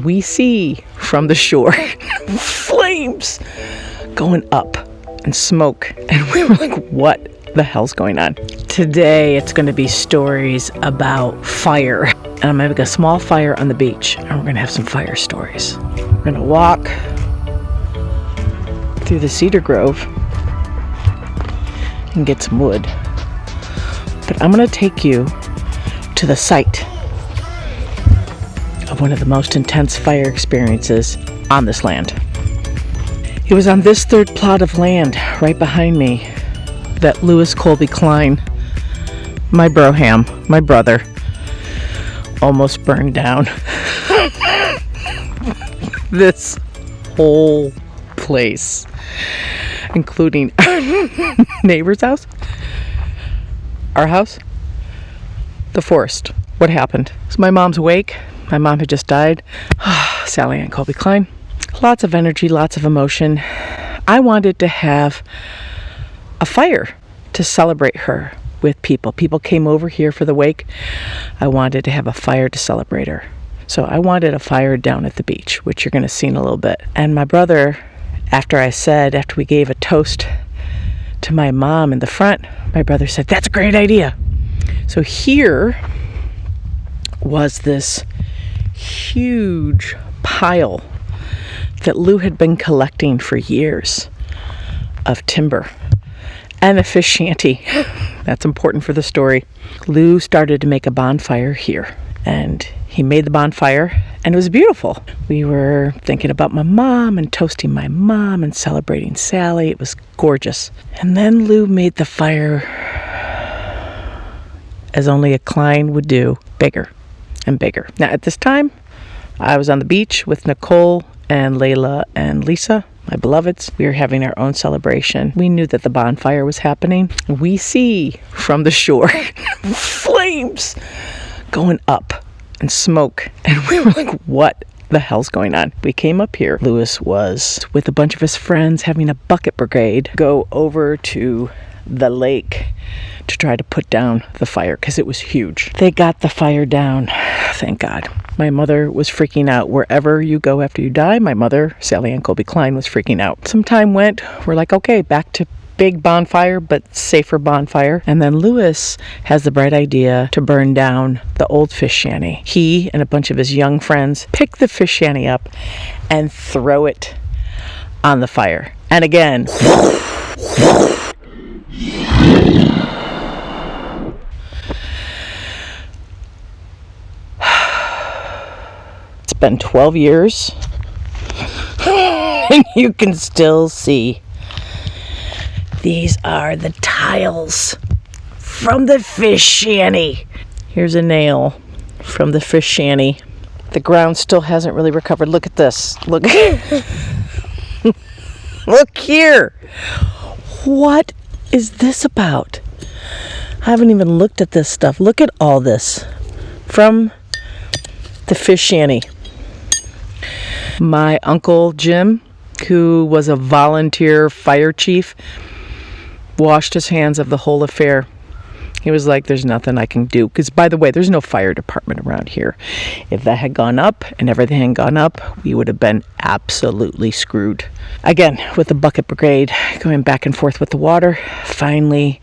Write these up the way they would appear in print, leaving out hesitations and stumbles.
we see from the shore flames going up and smoke. And we were like, what the hell's going on? Today it's going to be stories about fire. And I'm having a small fire on the beach, and we're going to have some fire stories. We're going to walk through the cedar grove and get some wood. But I'm going to take you to the site of one of the most intense fire experiences on this land. It was on this third plot of land right behind me that Lewis Colby Klein, my broham, my brother, almost burned down. This whole place, including our neighbor's house, our house, the forest. What happened? So my mom's awake. My mom had just died. Sally Ann Colby Klein. Lots of energy, lots of emotion. I wanted to have a fire to celebrate her with people. People came over here for the wake. I wanted to have a fire to celebrate her. So I wanted a fire down at the beach, which you're going to see in a little bit. And my brother, after we gave a toast to my mom in the front, my brother said, "That's a great idea." So here was this huge pile that Lou had been collecting for years of timber and a fish shanty. That's important for the story. Lou started to make a bonfire here, and he made the bonfire, and it was beautiful. We were thinking about my mom and toasting my mom and celebrating Sally. It was gorgeous. And then Lou made the fire, as only a Klein would do, bigger and bigger. Now at this time, I was on the beach with Nicole and Layla and Lisa, my beloveds. We were having our own celebration. We knew that the bonfire was happening. We see from the shore flames going up and smoke. And we were like, what the hell's going on? We came up here. Lewis was with a bunch of his friends having a bucket brigade go over to the lake to try to put down the fire because it was huge. They got the fire down, thank God. My mother was freaking out. Wherever you go after you die, my mother, Sally Ann Colby Klein, was freaking out. Some time went. We're like, okay, back to big bonfire, but safer bonfire. And then Lewis has the bright idea to burn down the old fish shanty. He and a bunch of his young friends pick the fish shanty up and throw it on the fire. And again, it's been 12 years and you can still see these are the tiles from the fish shanty. Here's a nail from the fish shanty. The ground still hasn't really recovered. Look at this. Look. Look here. What is this about? I haven't even looked at this stuff. Look at all this from the fish shanty. My uncle Jim, who was a volunteer fire chief, washed his hands of the whole affair. He was like, there's nothing I can do. Because, by the way, there's no fire department around here. If that had gone up and everything had gone up, we would have been absolutely screwed. Again, with the bucket brigade, going back and forth with the water, finally,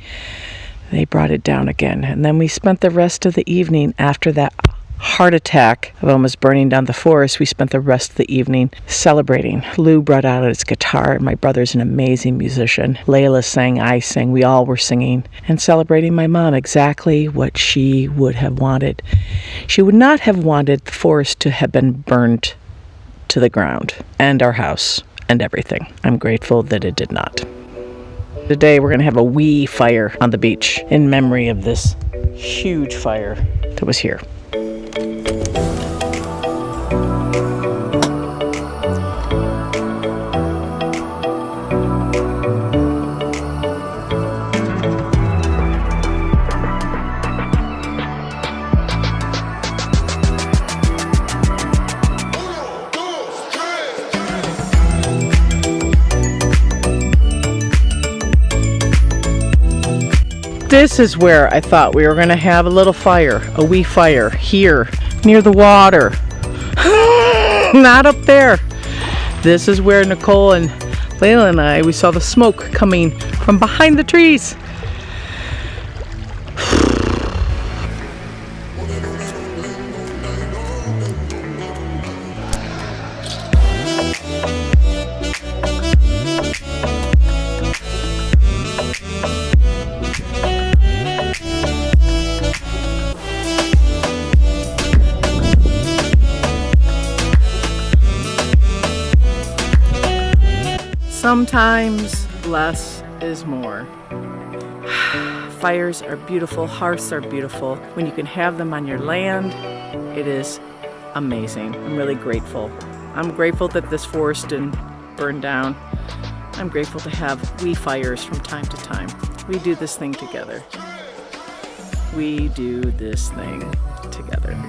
they brought it down again. And then we spent the rest of the evening after that heart attack of almost burning down the forest. We spent the rest of the evening celebrating. Lou brought out his guitar. My brother's an amazing musician. Layla sang, I sang, we all were singing and celebrating my mom exactly what she would have wanted. She would not have wanted the forest to have been burned to the ground and our house and everything. I'm grateful that it did not. Today we're going to have a wee fire on the beach in memory of this huge fire that was here. This is where I thought we were going to have a little fire, a wee fire, here, near the water. Not up there. This is where Nicole and Layla and I, we saw the smoke coming from behind the trees. Sometimes less is more. Fires are beautiful, hearths are beautiful. When you can have them on your land, it is amazing. I'm really grateful. I'm grateful that this forest didn't burn down. I'm grateful to have wee fires from time to time. We do this thing together. We do this thing together.